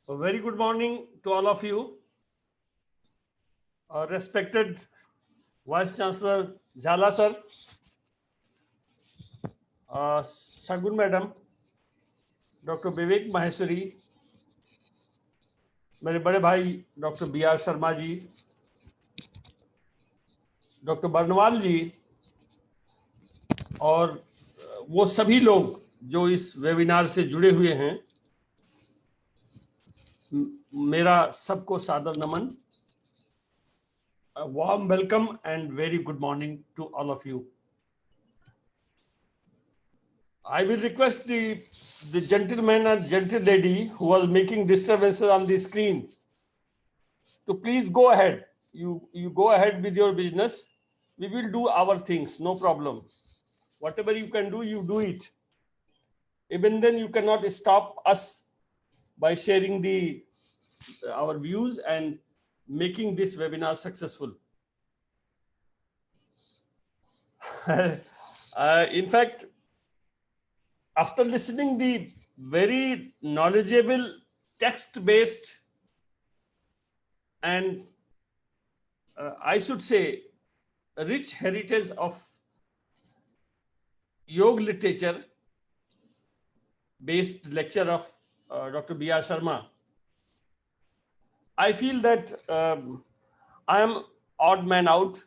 A very good morning to all of you. Respected Vice Chancellor Jhala sir, Shagun madam, Dr. Vivek Maheshwari, मेरे बड़े भाई doctor B R Sharma ji, doctor Barnwal ji और वो सभी लोग जो इस वेबिनार से जुड़े हुए हैं, मेरा सबको सादर नमन. A warm welcome and very good morning to all of you. I will request the gentleman and gentle lady who was making disturbances on the screen to please go ahead. You go ahead with your business. We will do our things, no problem. Whatever you can do, you do it. Even then, you cannot stop us by sharing our views and making this webinar successful. In fact, after listening the very knowledgeable text-based and I should say a rich heritage of yoga literature based lecture of Dr. B.R. Sharma, I feel that I am odd man out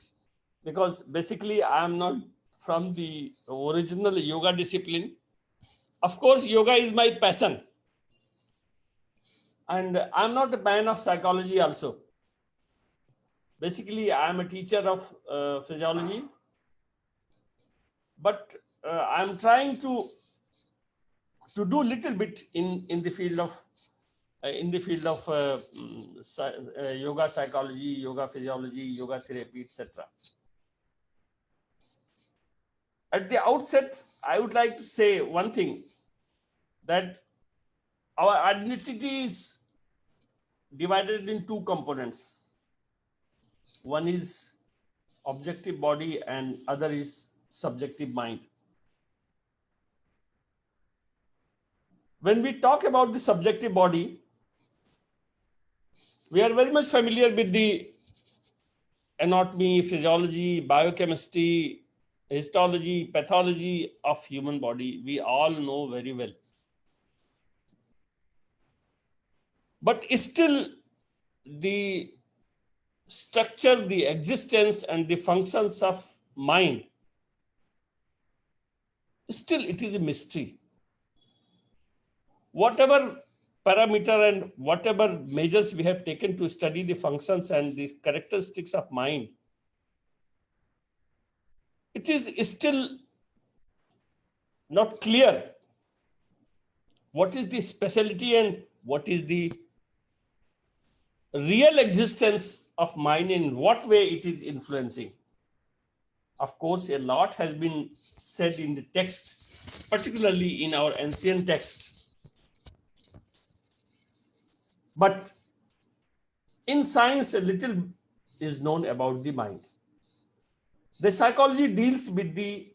because basically I am not from the original yoga discipline. Of course, yoga is my passion. And I'm not a fan of psychology also. Basically, I am a teacher of physiology, but I'm trying to do little bit in the field of yoga psychology, yoga physiology, yoga therapy, etc. At the outset, I would like to say one thing, that our identity is divided in two components. One is objective body and other is subjective mind. When we talk about the subjective body, we are very much familiar with the anatomy, physiology, biochemistry, histology, pathology of human body. We all know very well. But still, the structure, the existence, and the functions of mind, still it is a mystery. Whatever parameter and whatever measures we have taken to study the functions and the characteristics of mind, it is still not clear what is the specialty and what is the real existence of mind, in what way it is influencing. Of course, a lot has been said in the text, particularly in our ancient text. But in science, a little is known about the mind. The psychology deals with the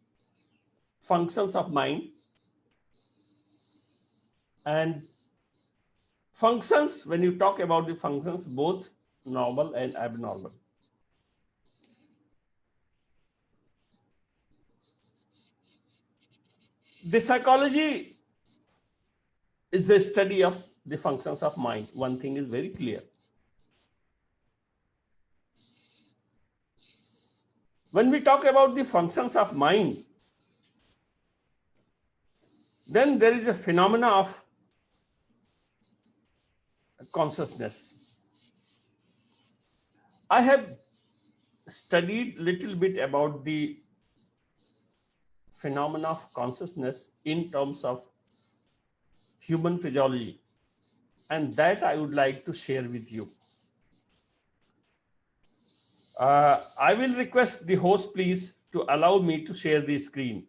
functions of mind, and functions, when you talk about the functions, both normal and abnormal. The psychology is the study of the functions of mind. One thing is very clear. When we talk about the functions of mind, then there is a phenomena of consciousness. I have studied little bit about the phenomena of consciousness in terms of human physiology, and that I would like to share with you. I will request the host please to allow me to share the screen.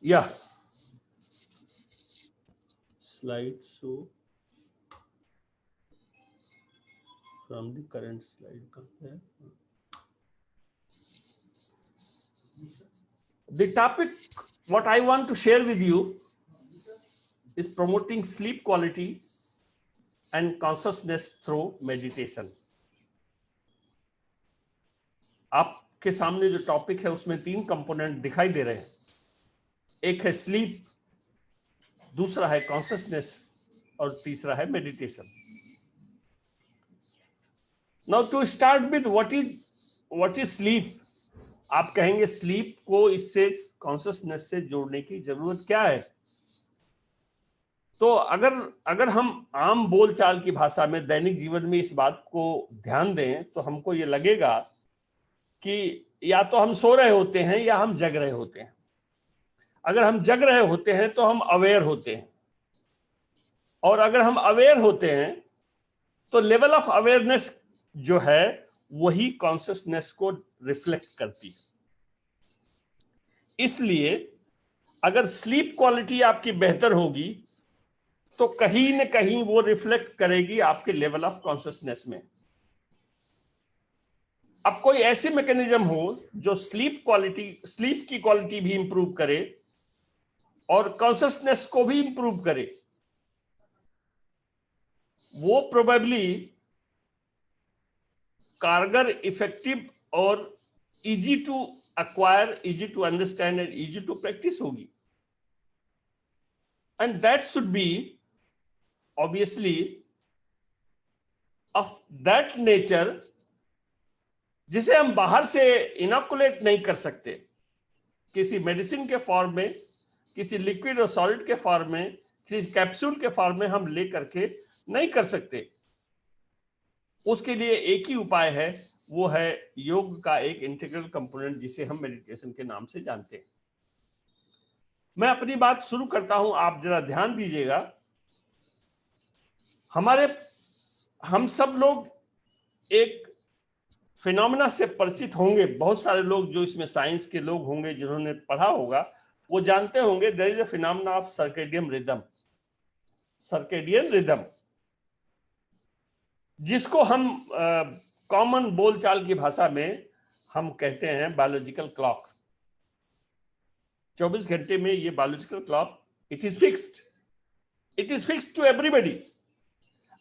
Yeah. Slide show from the current slide. Compare. The topic what I want to share with you is promoting sleep quality and consciousness through meditation. आपके सामने जो topic है उसमें 3 component दिखाई दे रहे हैं. एक है स्लीप, दूसरा है कॉन्शियसनेस और तीसरा है meditation. Now to start with what is sleep. आप कहेंगे स्लीप को इससे कॉन्शियसनेस से जोड़ने की जरूरत क्या है. तो अगर हम आम बोलचाल की भाषा में दैनिक जीवन में इस बात को ध्यान दें तो हमको ये लगेगा कि या तो हम सो रहे होते हैं या हम जग रहे होते हैं. अगर हम जग रहे होते हैं तो हम अवेयर होते हैं, और अगर हम अवेयर होते हैं तो लेवल ऑफ अवेयरनेस जो है वही कॉन्शियसनेस को रिफ्लेक्ट करती है. इसलिए अगर स्लीप क्वालिटी आपकी बेहतर होगी तो कहीं न कहीं वो रिफ्लेक्ट करेगी आपके लेवल ऑफ कॉन्शियसनेस में. अब कोई ऐसी मैकेनिज्म हो जो स्लीप की क्वालिटी भी इंप्रूव करे और कॉन्शियसनेस को भी इंप्रूव करे, वो प्रोबेबली कारगर, इफेक्टिव और easy to acquire, easy to understand and easy to practice होगी. And that should be obviously of that nature जिसे हम बाहर से इनोकुलेट नहीं कर सकते, किसी मेडिसिन के फॉर्म में, किसी लिक्विड और सॉलिड के फॉर्म में, किसी कैप्सूल के फॉर्म में हम ले करके नहीं कर सकते. उसके लिए एक ही उपाय है, वो है योग का एक इंटीग्रल कंपोनेंट जिसे हम मेडिटेशन के नाम से जानते हैं. मैं अपनी बात शुरू करता हूं, आप जरा ध्यान दीजिएगा. हम सब लोग एक फिनोमेना से परिचित होंगे. बहुत सारे लोग जो इसमें साइंस के लोग होंगे, जिन्होंने पढ़ा होगा, वो जानते होंगे there is a phenomena of circadian rhythm, जिसको हम कॉमन बोलचाल की भाषा में हम कहते हैं बायोलॉजिकल क्लॉक. 24 घंटे में ये biological clock it is fixed to everybody.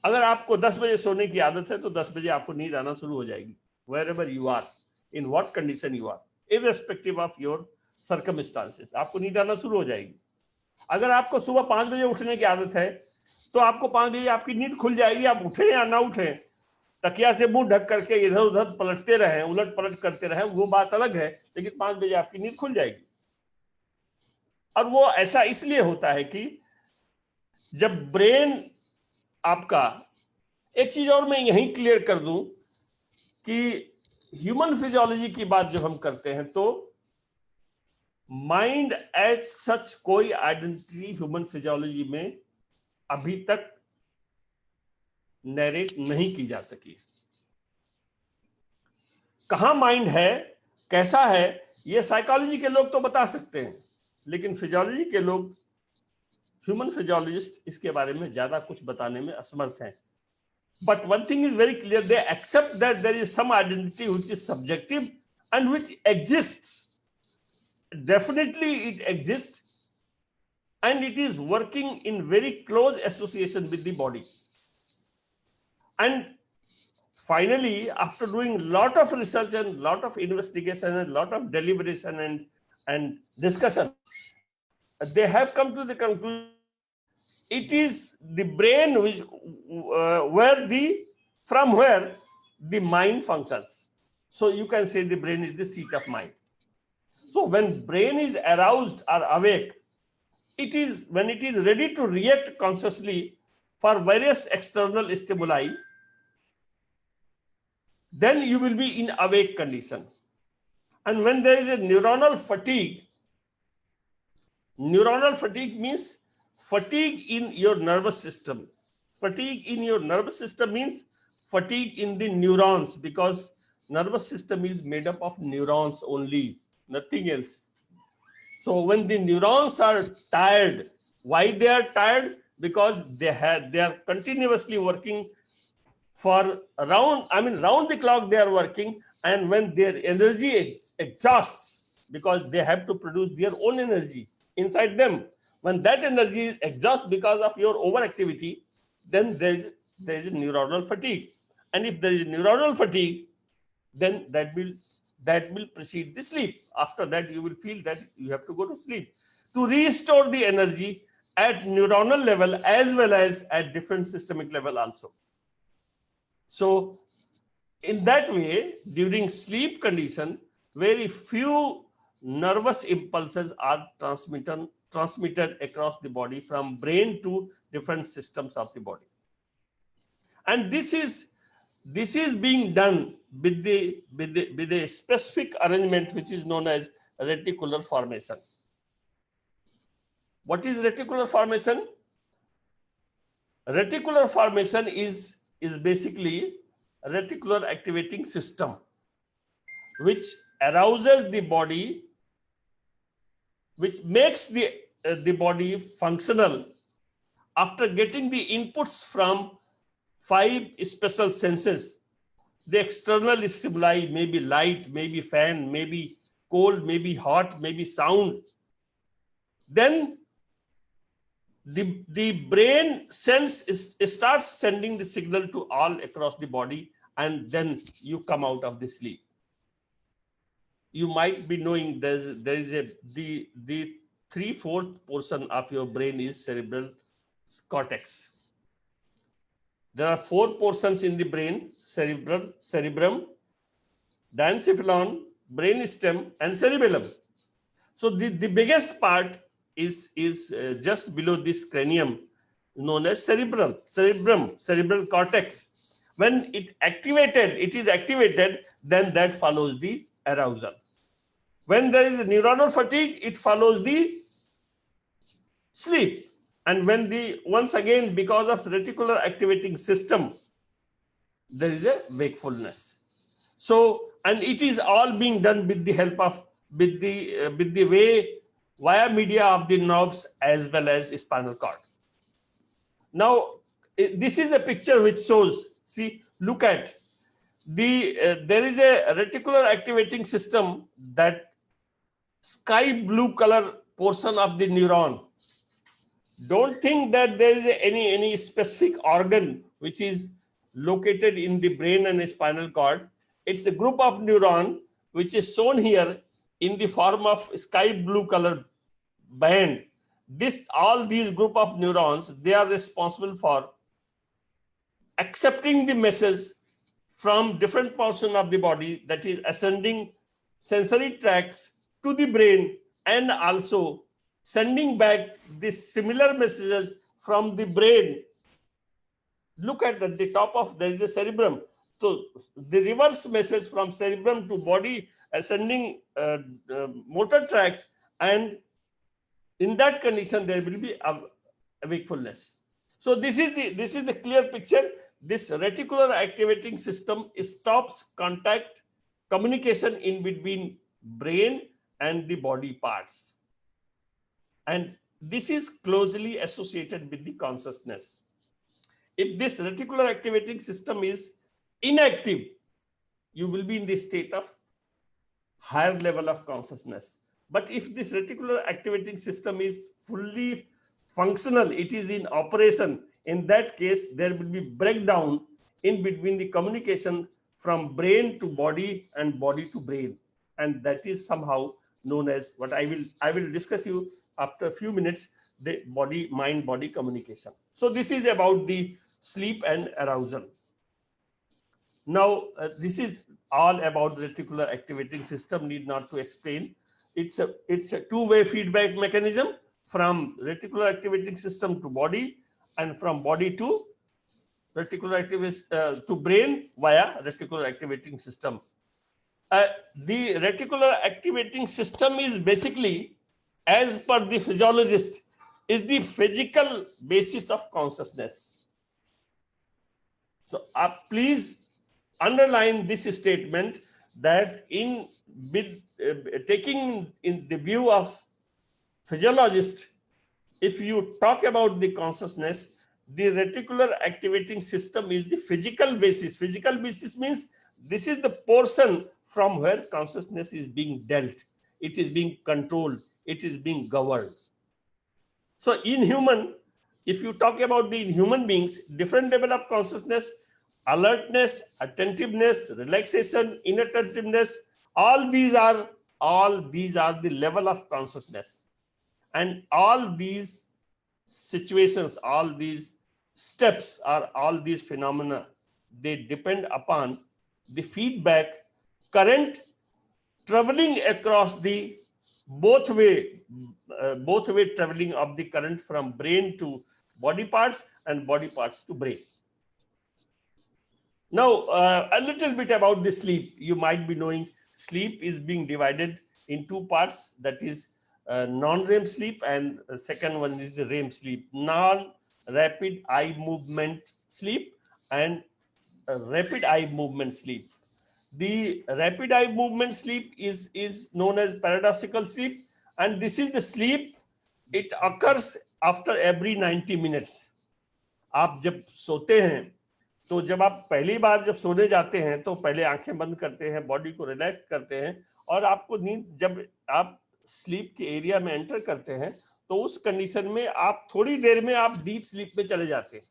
अगर आपको 10 बजे सोने की आदत है तो 10 बजे आपको नींद आना शुरू हो जाएगी, wherever you are, in what condition you are, irrespective of your circumstances, आपको नींद आना शुरू हो जाएगी. अगर आपको सुबह 5 बजे उठने की आदत है तो आपको 5 बजे आपकी नींद खुल जाएगी. आप उठे या ना उठे, तकिया से मुंह ढक करके इधर उधर पलटते रहें, उलट पलट करते रहें, वो बात अलग है, लेकिन 5 बजे आपकी नींद खुल जाएगी. और वो ऐसा इसलिए होता है कि जब ब्रेन आपका, एक चीज और मैं यहीं क्लियर कर दूं कि ह्यूमन फिजियोलॉजी की बात जब हम करते हैं तो माइंड एज सच कोई आइडेंटिटी ह्यूमन फिजियोलॉजी में अभी तक नैरेट नहीं की जा सकी. कहां माइंड है, कैसा है, ये साइकोलॉजी के लोग तो बता सकते हैं, लेकिन फिजियोलॉजी के लोग, ह्यूमन फिजियोलॉजिस्ट, इसके बारे में ज्यादा कुछ बताने में असमर्थ हैं. But one thing is very clear, they accept that there is some identity which is subjective and which exists. Definitely it exists, and it is working in very close association with the body. And finally, after doing a lot of research and lot of investigation and lot of deliberation and discussion, they have come to the conclusion it is the brain which from where the mind functions. So you can say the brain is the seat of mind. So when brain is aroused or awake, it is when it is ready to react consciously for various external stimuli, then you will be in awake condition. And when there is a neuronal fatigue means fatigue in your nervous system. Fatigue in your nervous system means fatigue in the neurons, because nervous system is made up of neurons only, nothing else. So when the neurons are tired, why they are tired? Because they are continuously working for round the clock they are working, and when their energy exhausts, because they have to produce their own energy inside them, when that energy exhausts because of your overactivity, then there is a neuronal fatigue. And if there is neuronal fatigue, then that will precede the sleep. After that, you will feel that you have to go to sleep to restore the energy at neuronal level as well as at different systemic level also. So in that way, during sleep condition, very few nervous impulses are transmitted across the body from brain to different systems of the body. And this is being done with the specific arrangement which is known as reticular formation. What is reticular formation? Reticular formation is basically a reticular activating system which arouses the body, which makes the body functional after getting the inputs from 5 special senses. The external stimuli may be light, maybe fan, maybe cold, maybe hot, maybe sound. Then the brain starts sending the signal to all across the body, and then you come out of the sleep. You might be knowing there is the 3/4 portion of your brain is cerebral cortex. There are 4 portions in the brain: cerebrum, diencephalon, brainstem, and cerebellum. So the biggest part is just below this cranium, known as cerebrum, cerebral cortex. When it is activated, then that follows the arousal. When there is a neuronal fatigue, it follows the sleep. And when once again, because of reticular activating system, there is a wakefulness. So, and it is all being done with the help of with the way via media of the nerves as well as spinal cord. Now, this is a picture which shows. See, look at there is a reticular activating system, that sky blue color portion of the neuron. Don't think that there is any specific organ which is located in the brain and spinal cord. It's a group of neuron which is shown here in the form of sky blue color band. All these group of neurons, they are responsible for accepting the message from different portion of the body, that is ascending sensory tracts to the brain, and also sending back the similar messages from the brain. Look at the top of, there is a cerebrum. So the reverse message from cerebrum to body, ascending motor tract, and in that condition there will be a wakefulness. So this is the clear picture. This reticular activating system stops contact communication in between brain and the body parts, and this is closely associated with the consciousness. If this reticular activating system is inactive, you will be in the state of higher level of consciousness. But if this reticular activating system is fully functional, it is in operation, in that case there will be breakdown in between the communication from brain to body and body to brain, and that is somehow known as what I will discuss you after a few minutes, the mind body communication. So this is about the sleep and arousal. Now this is all about reticular activating system, need not to explain. It's a two-way feedback mechanism from reticular activating system to body, and from body to reticular to brain via reticular activating system. The reticular activating system is basically, as per the physiologist, is the physical basis of consciousness. So please underline this statement, that taking in the view of physiologist, if you talk about the consciousness, the reticular activating system is the physical basis. Physical basis means this is the portion from where consciousness is being dealt. It is being controlled. It is being governed. So in human, if you talk about the human beings, different level of consciousness, alertness, attentiveness, relaxation, inattentiveness, all these are the level of consciousness. And all these situations, all these steps, or all these phenomena, they depend upon the feedback current traveling across the both way traveling of the current from brain to body parts and body parts to brain. Now, a little bit about the sleep. You might be knowing sleep is being divided in two parts, that is non-REM sleep, and second one is the REM sleep, non-rapid eye movement sleep and rapid eye movement sleep. The rapid eye movement sleep is known as paradoxical sleep, and this is the sleep, it occurs after every 90 minutes. आप जब सोते हैं तो जब आप पहली बार जब सोने जाते हैं तो पहले आंखें बंद करते हैं, बॉडी को रिलैक्स करते हैं, और आपको नींद, जब आप स्लीप के एरिया में एंटर करते हैं तो उस कंडीशन में आप थोड़ी देर में आप डीप स्लीप में चले जाते हैं.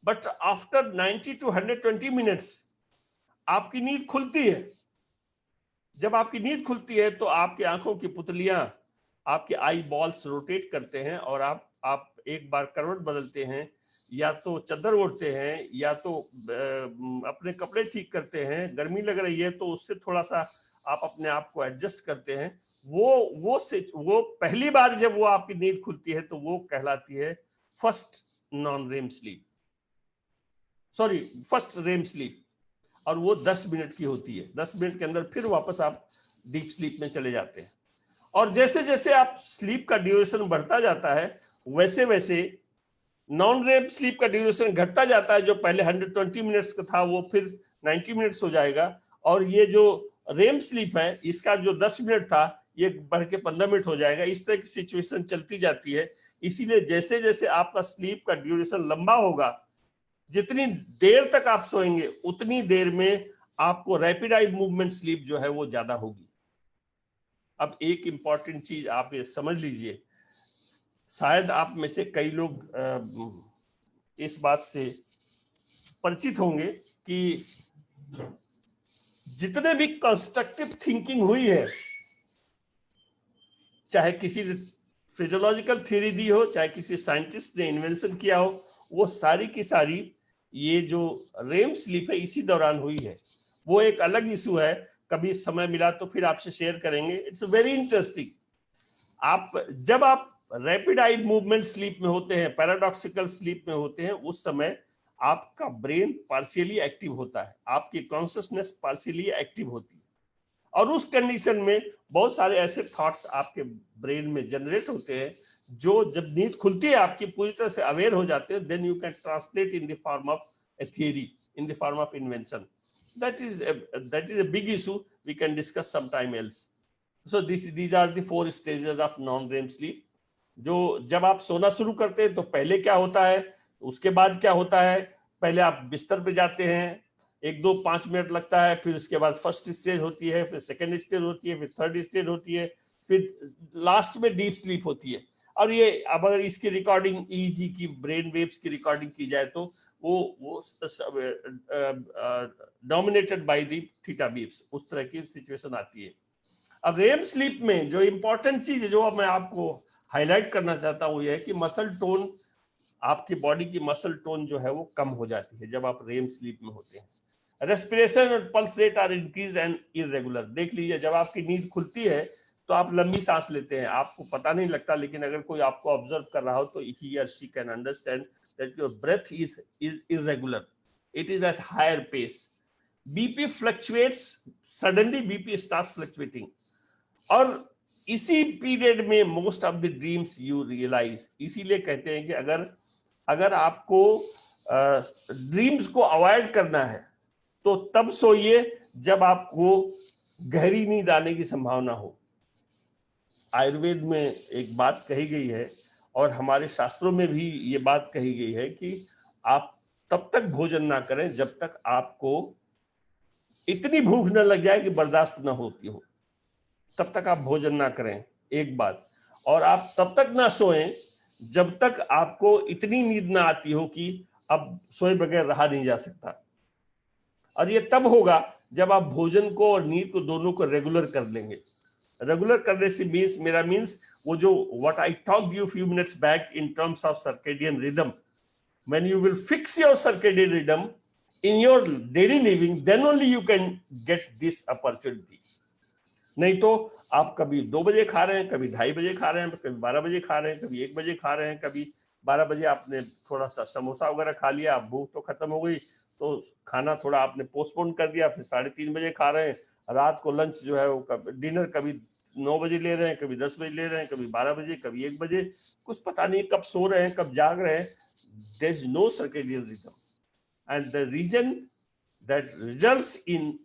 बट आफ्टर 90 to 120 मिनट्स आपकी नींद खुलती है. जब आपकी नींद खुलती है तो आपकी आंखों की पुतलियां, आपके आई बॉल्स रोटेट करते हैं और आप एक बार करवट बदलते हैं, या तो चादर ओढ़ते हैं, या तो अपने कपड़े ठीक करते हैं, गर्मी लग रही है तो उससे थोड़ा सा आप अपने आप को एडजस्ट करते हैं. वो पहली बार जब वो आपकी नींद खुलती है तो वो कहलाती है first non REM sleep, sorry first REM sleep, और वो 10 मिनट की होती है. 10 मिनट के अंदर फिर वापस आप डीप स्लीप में चले जाते हैं. और जैसे जैसे आप स्लीप का ड्यूरेशन बढ़ता जाता है वैसे वैसे नॉन रेम स्लीप का ड्यूरेशन घटता जाता है. जो पहले 120 मिनट्स का था वो फिर 90 मिनट्स हो जाएगा, और ये जो रेम स्लीप है इसका जो 10 मिनट था ये बढ़ के 15 मिनट हो जाएगा. इस तरह की सिचुएशन चलती जाती है. इसीलिए जैसे जैसे आपका स्लीप का ड्यूरेशन लंबा होगा, जितनी देर तक आप सोएंगे उतनी देर में आपको रैपिड आई मूवमेंट स्लीप जो है वो ज्यादा होगी. अब एक इंपॉर्टेंट चीज आप ये समझ लीजिए, शायद आप में से कई लोग इस बात से परिचित होंगे कि जितने भी कंस्ट्रक्टिव थिंकिंग हुई है, चाहे किसी ने फिजियोलॉजिकल थ्योरी दी हो, चाहे किसी साइंटिस्ट ने इन्वेंशन किया हो, वो सारी की सारी ये जो रेम स्लीप है इसी दौरान हुई है. वो एक अलग इशू है, कभी समय मिला तो फिर आपसे शेयर करेंगे. It's very interesting. जब आप रैपिड आई मूवमेंट स्लीप में होते हैं, पैराडॉक्सिकल स्लीप में होते हैं, उस समय आपका ब्रेन पार्शियली एक्टिव होता है, आपकी कॉन्शियसनेस पार्शियली एक्टिव होती है, और उस कंडीशन में बहुत सारे ऐसे थॉट्स आपके ब्रेन में जनरेट होते हैं जो जब नींद खुलती है आपकी पूरी तरह से अवेयर हो जाते हैं, then you can translate in the form of a theory, in the form of invention. that is a big issue we can discuss sometime else. So these are the 4 stages of non REM sleep. जो जब आप सोना शुरू करते हैं तो पहले क्या होता है, उसके बाद क्या होता है. पहले आप बिस्तर पे जाते हैं, 1-2-5 मिनट लगता है, फिर उसके बाद फर्स्ट स्टेज होती है, फिर सेकेंड स्टेज होती है, फिर थर्ड स्टेज होती है, फिर लास्ट में डीप स्लीप होती है. और ये अब अगर इसकी रिकॉर्डिंग ईईजी की ब्रेन वेव्स की रिकॉर्डिंग की जाए तो वो dominated by the theta waves, उस तरह की सिचुएशन आती है. अब रेम स्लीप में जो इंपॉर्टेंट चीज है जो मैं आपको हाईलाइट करना चाहता हूँ, ये है कि मसल टोन, आपकी बॉडी की मसल टोन जो है वो कम हो जाती है जब आप रेम स्लीप में होते हैं. रेस्पिरेशन और pulse rate are increase and irregular. देख लीजिए, जब आपकी नींद खुलती है तो आप लंबी सांस लेते हैं, आपको पता नहीं लगता, लेकिन अगर कोई आपको ऑब्जर्व कर रहा हो तो ही और she can understand that your breath is irregular, it is at higher pace. BP fluctuates, suddenly BP starts fluctuating, और इसी पीरियड में most of the dreams you realize. इसीलिए कहते हैं कि अगर आपको ड्रीम्स को अवॉइड करना है तो तब सोइए जब आपको गहरी नींद आने की संभावना हो. आयुर्वेद में एक बात कही गई है और हमारे शास्त्रों में भी ये बात कही गई है कि आप तब तक भोजन ना करें जब तक आपको इतनी भूख न लग जाए कि बर्दाश्त न होती हो, तब तक आप भोजन ना करें, एक बात। और आप तब तक ना सोएं जब तक आपको इतनी नींद ना आती हो कि अब सोए बगैर रहा नहीं जा सकता। और ये तब होगा जब आप भोजन को और नींद को दोनों को रेगुलर कर लेंगे। रेगुलर करने से मेरा मीन्स वो जो what I talked you few minutes back in terms of circadian rhythm, when you will fix your circadian rhythm in your daily living, then only you can get this opportunity. नहीं तो आप कभी 2 बजे खा रहे हैं, कभी 2:30 बजे खा रहे हैं, कभी 12 बजे खा रहे हैं, कभी 1 बजे खा रहे हैं, कभी 12 बजे आपने थोड़ा सा समोसा वगैरह खा लिया, भूख तो खत्म हो गई तो खाना थोड़ा आपने पोस्टपोन कर दिया, फिर 3:30 बजे खा रहे हैं। रात को लंच जो है वो डिनर कभी 9 बजे ले रहे हैं, कभी 10 बजे ले रहे हैं, कभी 12 बजे, कभी 1 बजे, कुछ पता नहीं कब सो रहे हैं, कब जाग रहे हैं। There is no circadian rhythm, and the region that results in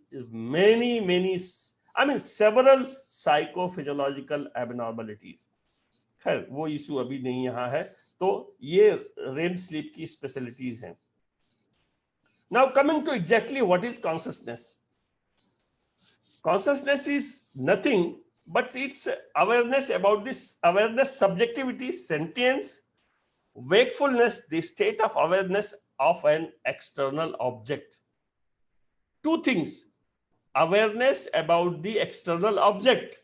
several psychophysiological abnormalities. खैर वो इशू अभी नहीं यहाँ है। तो ये REM sleep की स्पेशलिटीज हैं। Now coming to exactly what is consciousness. Consciousness is nothing but it's awareness about this awareness, subjectivity, sentience, wakefulness, the state of awareness of an external object. Two things: awareness about the external object.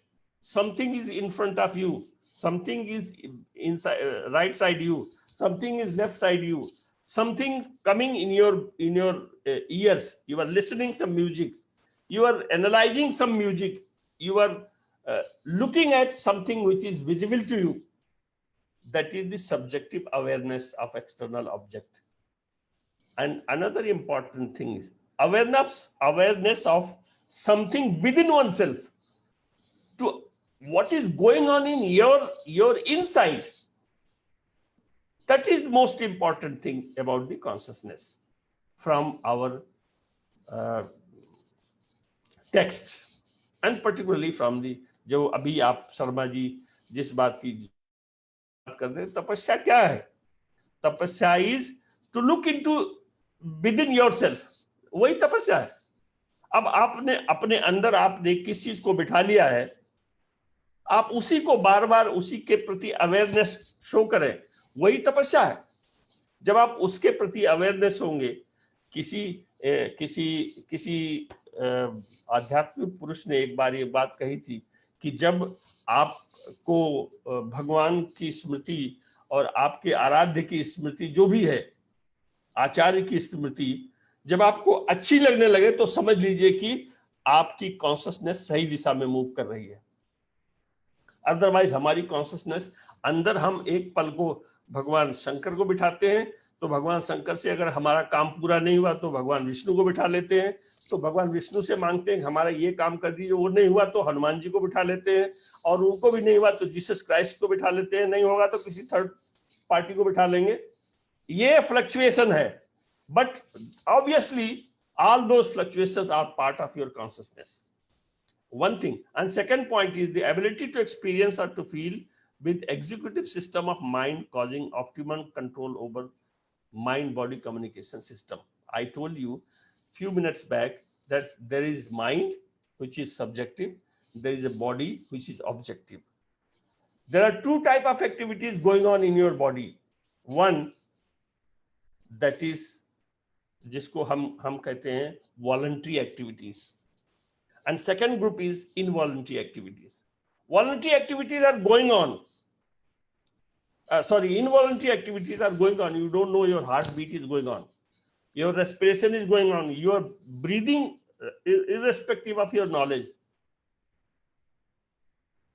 Something is in front of you, something is inside, right side you, something is left side you, something coming in your ears. You are listening some music, you are analyzing some music, you are looking at something which is visible to you. That is the subjective awareness of external object. And another important thing is awareness of something within oneself, to what is going on in your inside. That is the most important thing about the consciousness from our text, and particularly from the जो अभी आप शर्मा जी जिस बात की बात कर रहे हैं, तपस्या क्या है? Tapasya is to look into within yourself, वही तपस्या है। अब आपने अपने अंदर आपने किस चीज को बिठा लिया है, आप उसी को बार बार उसी के प्रति अवेयरनेस शो करें, वही तपस्या है। जब आप उसके प्रति अवेयरनेस होंगे, किसी आध्यात्मिक पुरुष ने एक बार ये बात कही थी कि जब आपको भगवान की स्मृति और आपके आराध्य की स्मृति जो भी है, आचार्य की स्मृति जब आपको अच्छी लगने लगे तो समझ लीजिए कि आपकी कॉन्शसनेस सही दिशा में मूव कर रही है। अदरवाइज हमारी कॉन्शसनेस अंदर हम एक पल को भगवान शंकर को बिठाते हैं, तो भगवान शंकर से अगर हमारा काम पूरा नहीं हुआ तो भगवान विष्णु को बिठा लेते हैं, तो भगवान विष्णु से मांगते हैं हमारा ये काम कर दीजिए, वो नहीं हुआ तो हनुमान जी को बिठा लेते हैं, और उनको भी नहीं हुआ तो जीसस क्राइस्ट को बिठा लेते हैं, नहीं होगा तो किसी थर्ड पार्टी को बिठा लेंगे। ये फ्लक्चुएशन है, but obviously all those fluctuations are part of your consciousness. One thing. And second point is the ability to experience or to feel with executive system of mind causing optimum control over mind-body communication system. I told you few minutes back that there is mind which is subjective, there is a body which is objective. There are two type of activities going on in your body. One that is जिसको हम कहते हैं voluntary activities, and second group is involuntary activities. Voluntary activities are going on. Involuntary activities are going on. You don't know your heartbeat is going on, your respiration is going on, you are breathing irrespective of your knowledge.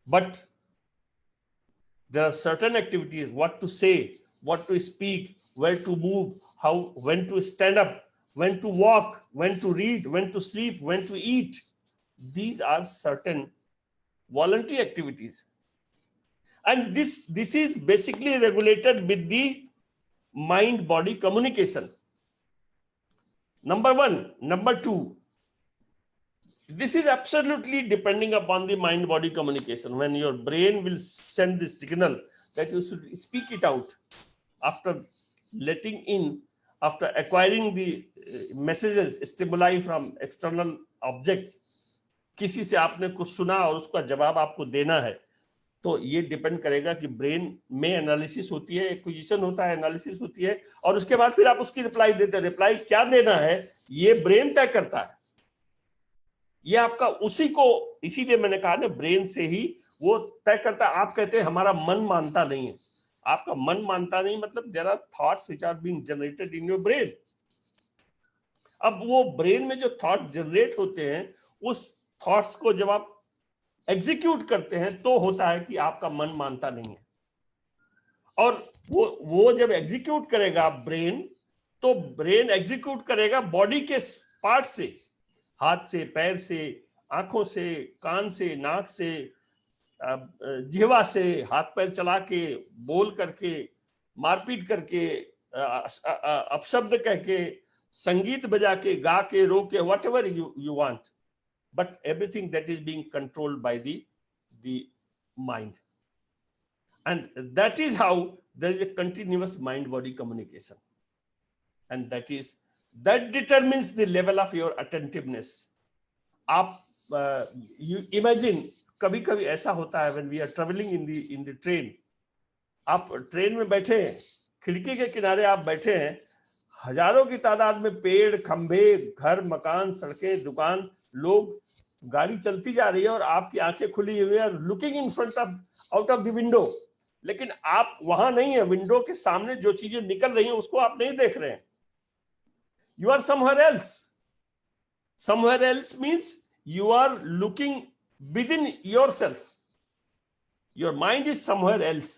But there are certain activities: what to say, what to speak, where to move, how, when to stand up, when to walk, when to read, when to sleep, when to eat. These are certain voluntary activities, and this is basically regulated with the mind body communication. Number one. Number two, This is absolutely depending upon the mind-body communication. When your brain will send the signal that you should speak it out after letting in, after acquiring the messages, stimuli from external objects, किसी से आपने कुछ सुना और उसका जवाब आपको देना है, तो ये डिपेंड करेगा कि ब्रेन में एनालिसिस होती है, एक्विजिशन होता है, एनालिसिस होती है, और उसके बाद फिर आप उसकी रिप्लाई देते हैं। रिप्लाई क्या देना है ये ब्रेन तय करता है। ये आपका उसी को, इसीलिए मैंने कहा ना, ब्रेन से ही वो तय करता है। आप कहते हैं हमारा मन मानता नहीं है, आपका मन मानता नहीं मतलब there are thoughts which are being generated in your brain. अब वो ब्रेन में जो थॉट जनरेट होते हैं, उस थॉट्स को जब आप एग्जीक्यूट करते हैं तो होता है कि आपका मन मानता नहीं है। और वो जब एग्जीक्यूट करेगा ब्रेन, तो ब्रेन एग्जीक्यूट करेगा बॉडी के पार्ट से, हाथ से, पैर से, आंखों से, कान से, नाक से, जिह्वा से, हाथ पैर चला के, बोल करके, मारपीट करके, अपशब्द कह के, संगीत बजा के, गा के, रो के, what ever you want, but everything that is being controlled by the mind. And that is how there is a continuous mind body communication, and that determines the level of your attentiveness. आप you imagine, कभी कभी ऐसा होता है when we are traveling in the train, आप train में बैठे हैं, खिड़की के किनारे आप बैठे हैं, हजारों की तादाद में पेड़, खंभे, घर, मकान, सड़कें, दुकान, लोग, गाड़ी चलती जा रही है और आपकी आंखें खुली हुई है, looking in front of, out of the window, लेकिन आप वहां नहीं है। विंडो के सामने जो चीजें निकल रही हैं उसको आप नहीं देख रहे हैं। You are somewhere else. Somewhere else means you are looking within yourself, your mind is somewhere else.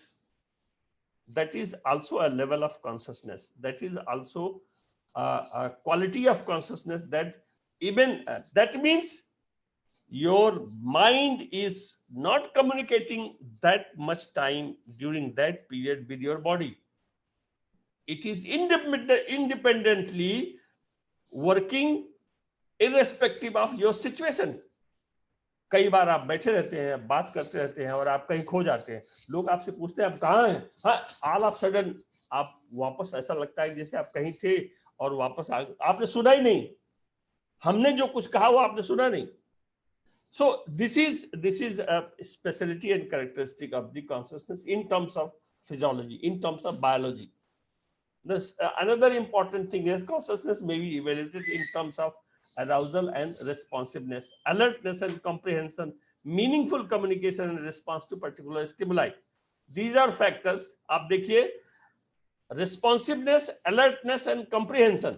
That is also a level of consciousness. That is also a quality of consciousness that even that means your mind is not communicating that much time during that period with your body. It is independently working irrespective of your situation. कई बार आप बैठे रहते हैं, बात करते रहते हैं और आप कहीं खो जाते हैं। लोग आपसे पूछते हैं आप कहाँ हैं, हाँ, ऑल ऑफ सडन आप वापस, ऐसा लगता है जैसे आप कहीं थे और वापस आ गए, आपने सुना ही नहीं, हमने जो कुछ कहा वो आपने सुना नहीं। So this is a specialty and characteristic of the consciousness in terms of physiology, in terms of biology. This another important thing is consciousness may be evaluated in terms of arousal and responsiveness, alertness and comprehension, meaningful communication and response to particular stimuli. These are factors. आप देखिए, responsiveness, alertness and comprehension,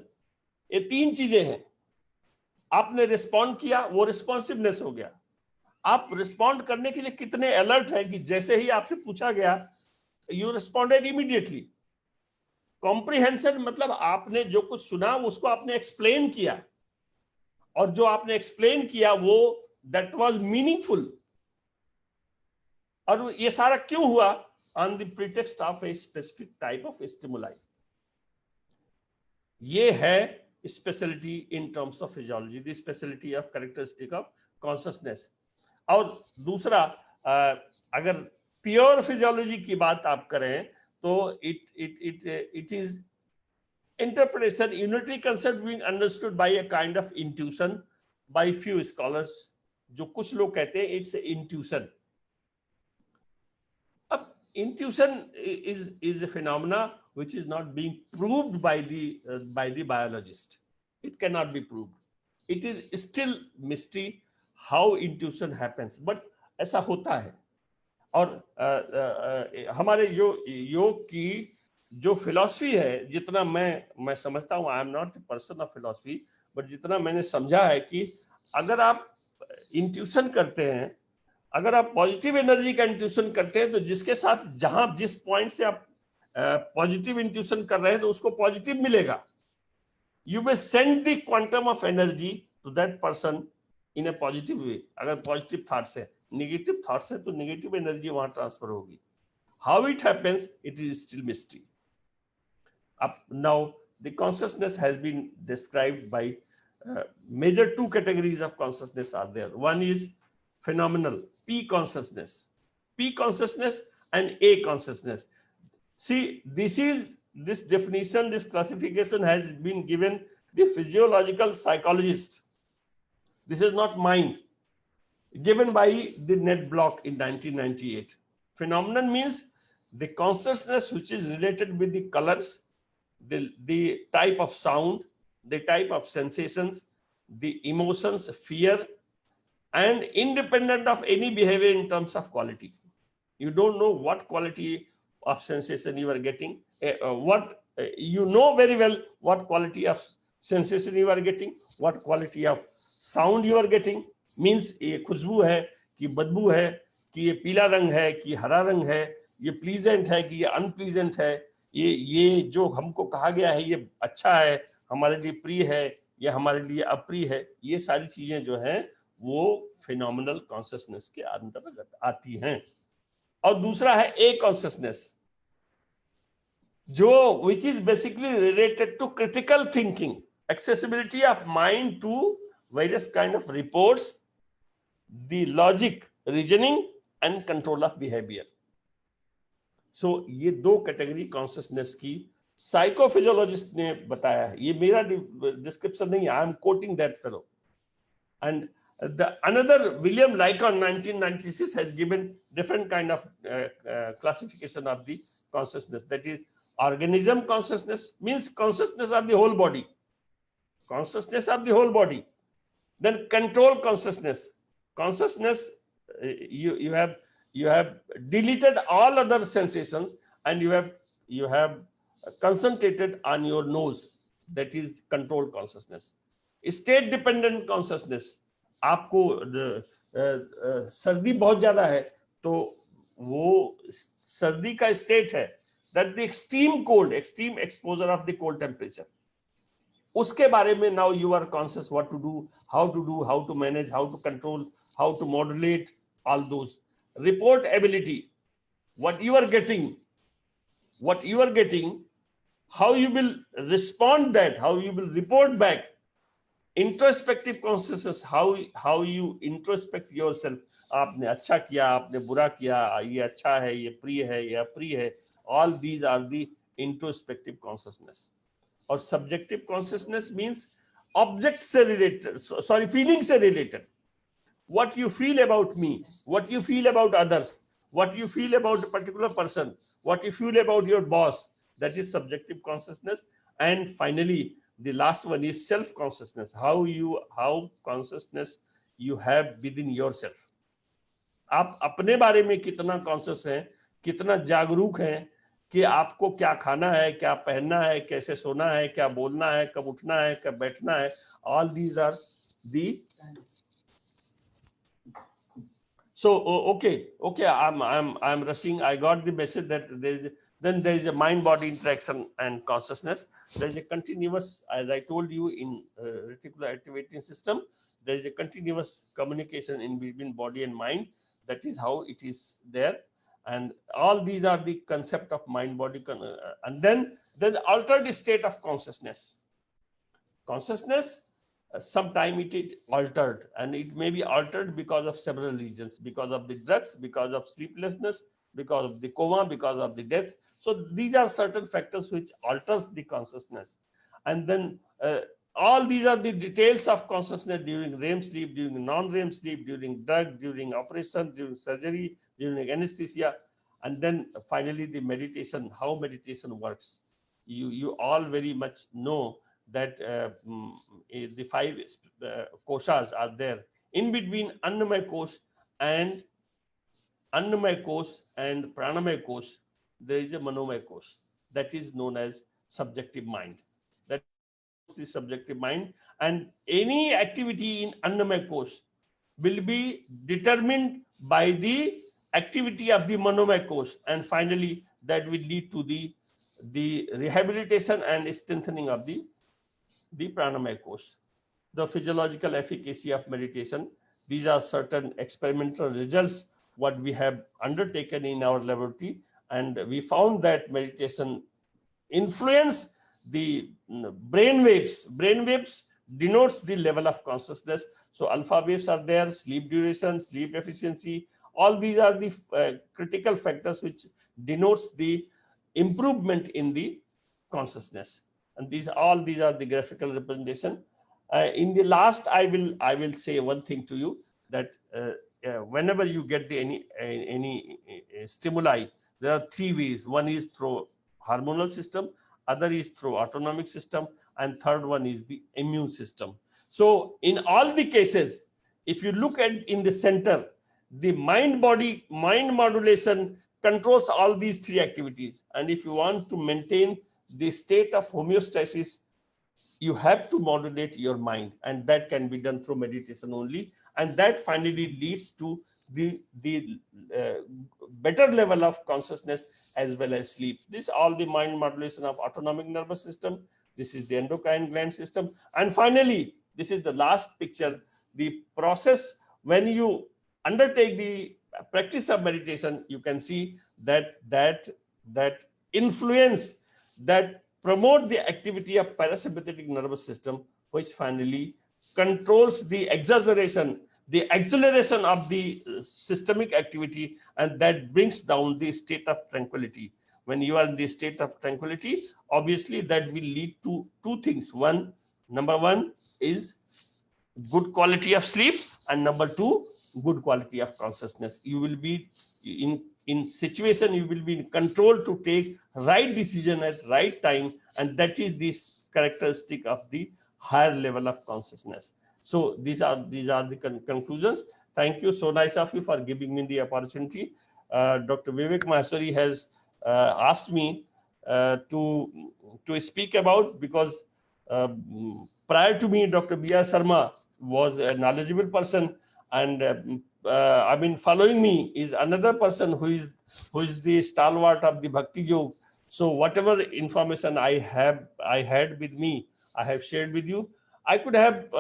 ये तीन चीजें हैं। आपने respond किया, वो responsiveness हो गया। आप रिस्पॉन्ड करने के लिए कितने अलर्ट है कि जैसे ही आपसे पूछा गया यू रिस्पॉन्डेड इमीडिएटली। कॉम्प्रिहेंशन मतलब आपने जो कुछ सुना उसको आपने एक्सप्लेन किया, और जो आपने एक्सप्लेन किया वो दैट वाज मीनिंगफुल। और ये सारा क्यों हुआ? On the pretext of a specific type of stimuli. ये है specialty in terms of physiology, the specialty of characteristic of consciousness. और दूसरा, अगर प्योर फिजियोलॉजी की बात आप करें तो it is interpretation, unitary concept being understood by a kind of intuition by few scholars. जो कुछ लोग कहते हैं it's intuition. अब intuition is a phenomena which is not being proved by the biologist. It cannot be proved. It is still mystery how intuition happens, but ऐसा होता है। और हमारे जो योग की जो फिलॉसफी है, जितना मैं समझता हूँ, I am not the person of philosophy, but जितना मैंने समझा है कि अगर आप इंट्यूशन करते हैं, अगर आप पॉजिटिव एनर्जी का इंट्यूशन करते हैं, तो जिसके साथ जहां जिस पॉइंट से आप पॉजिटिव इंट्यूशन कर रहे हैं तो उसको पॉजिटिव मिलेगा। You may send the quantum of energy to that person in a positive way. अगर पॉजिटिव थॉट्स है, नेगेटिव थॉट्स है, तो नेगेटिव एनर्जी वहां ट्रांसफर होगी। How it happens, it is still mystery. अब now the consciousness has been described by major two categories of consciousness are there. One is phenomenal, P consciousness. P consciousness and A consciousness. See, this definition, this classification has been given the physiological psychologist. This is not mine, given by the Ned Block in 1998. Phenomenon means the consciousness which is related with the colors, the type of sound, the type of sensations, the emotions, fear, and independent of any behavior in terms of quality. You don't know what quality of sensation you are getting, you know very well what quality of sensation you are getting, what quality of sound you are getting. Means ये खुशबू है कि बदबू है कि ये पीला रंग है कि हरा रंग है, ये प्लीजेंट है कि ये अनप्लीजेंट है, ये जो हमको कहा गया है ये अच्छा है, हमारे लिए प्रिय है या हमारे लिए अप्रिय है, ये सारी चीजें जो हैं वो फिनोमिनल कॉन्शियसनेस के अंतर्गत आती हैं। और दूसरा है ए कॉन्शियसनेस, जो which is basically related to critical thinking, accessibility of mind to various kind of reports, the logic, reasoning and control of behaviour. So ये दो कैटेगरी कॉन्शियसनेस की साइकोफिजियोलॉजिस्ट ने बताया है, ये मेरा डिस्क्रिप्शन नहीं है, I am quoting that fellow. And another William Lycon 1996 has given different kind of classification of the consciousness. That is organism consciousness, means consciousness of the whole body, consciousness of the whole body. Then control consciousness, consciousness you have deleted all other sensations and you have concentrated on your nose, that is control consciousness. State dependent consciousness, आपको सर्दी बहुत ज्यादा है तो वो सर्दी का state है, that the extreme cold, extreme exposure of the cold temperature, उसके बारे में now you are conscious what to do, how to manage, how to control, how to modulate all those. Reportability, what you are getting, how you will respond that, how you will report back. Introspective consciousness, how you introspect yourself, आपने अच्छा किया, आपने बुरा किया, ये अच्छा है, ये प्रिय है, ये अप्रिय है, all these are the introspective consciousness. और सब्जेक्टिव कॉन्शियसनेस मींस ऑब्जेक्ट से रिलेटेड, सॉरी फीलिंग से related, what you feel about me, what you feel about others, what you feel about a particular person, what you feel about your boss, that is subjective consciousness. And finally the last one is self consciousness, how consciousness you have within yourself. आप अपने बारे में कितना conscious हैं, कितना जागरूक हैं कि आपको क्या खाना है, क्या पहनना है, कैसे सोना है, क्या बोलना है, कब उठना है, कब बैठना है, all these are the so okay, I'm rushing. I got the message that there is a mind body interaction and consciousness. There is a continuous, as I told you, in reticular activating system, there is a continuous communication in between body and mind. That is how it is there. And all these are the concept of mind body, and then the altered state of consciousness. Consciousness, sometime it is altered, and it may be altered because of several reasons, because of the drugs, because of sleeplessness, because of the coma, because of the death. So these are certain factors which alters the consciousness. And then all these are the details of consciousness during REM sleep, during non-REM sleep, during drug, during operation, during surgery, during anesthesia. And then finally the meditation, how meditation works. You all very much know that the five koshas are there. In between Annamaya Kosh and Pranamaya Kosh, there is a Manomaya Kosh, that is known as subjective mind. That is the subjective mind, and any activity in Annamaya Kosh will be determined by the activity of the Manomaya Kosh, and finally that will lead to the rehabilitation and strengthening of the Pranamaya Kosh. The physiological efficacy of meditation, these are certain experimental results what we have undertaken in our laboratory, and we found that meditation influence the brain waves denotes the level of consciousness. So alpha waves are there, sleep duration, sleep efficiency, all these are the critical factors which denotes the improvement in the consciousness. And these are the graphical representation. In the last, I will say one thing to you, that whenever you get any stimuli, there are three ways. One is through hormonal system, other is through autonomic system, and third one is the immune system. So in all the cases, if you look at in the center, the mind modulation controls all these three activities. And if you want to maintain the state of homeostasis, you have to modulate your mind, and that can be done through meditation only, and that finally leads to the better level of consciousness as well as sleep. This all the mind modulation of autonomic nervous system. This is the endocrine gland system, and finally this is the last picture, the process when you undertake the practice of meditation. You can see that influence that promote the activity of parasympathetic nervous system, which finally controls the exaggeration, the acceleration of the systemic activity, and that brings down the state of tranquility. When you are in the state of tranquility, obviously that will lead to two things. Number one is good quality of sleep, and number two, good quality of consciousness. You will be in situation, you will be in control to take right decision at right time, and that is this characteristic of the higher level of consciousness. So these are the conclusions. Thank you. So nice of you for giving me the opportunity. Dr. Vivek Maheshwari has asked me to speak about, because prior to me, Dr. B.R. Sharma was a knowledgeable person, and I mean, following me is another person who is the stalwart of the Bhakti Yoga. So whatever information I had with me, I have shared with you. I could have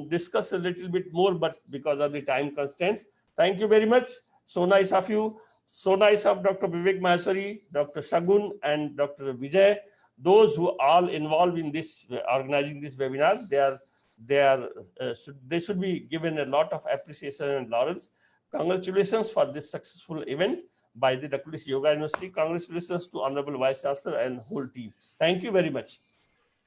discussed a little bit more, but because of the time constraints, thank you very much. So nice of you. So nice of Dr. Vivek Maheshwari, Dr. Shagun, and Dr. Vijay. Those who all involved in this organizing this webinar, they should be given a lot of appreciation and laurels. Congratulations for this successful event by the Dakulis Yoga University. Congratulations to Honorable Vice Chancellor and whole team. Thank you very much.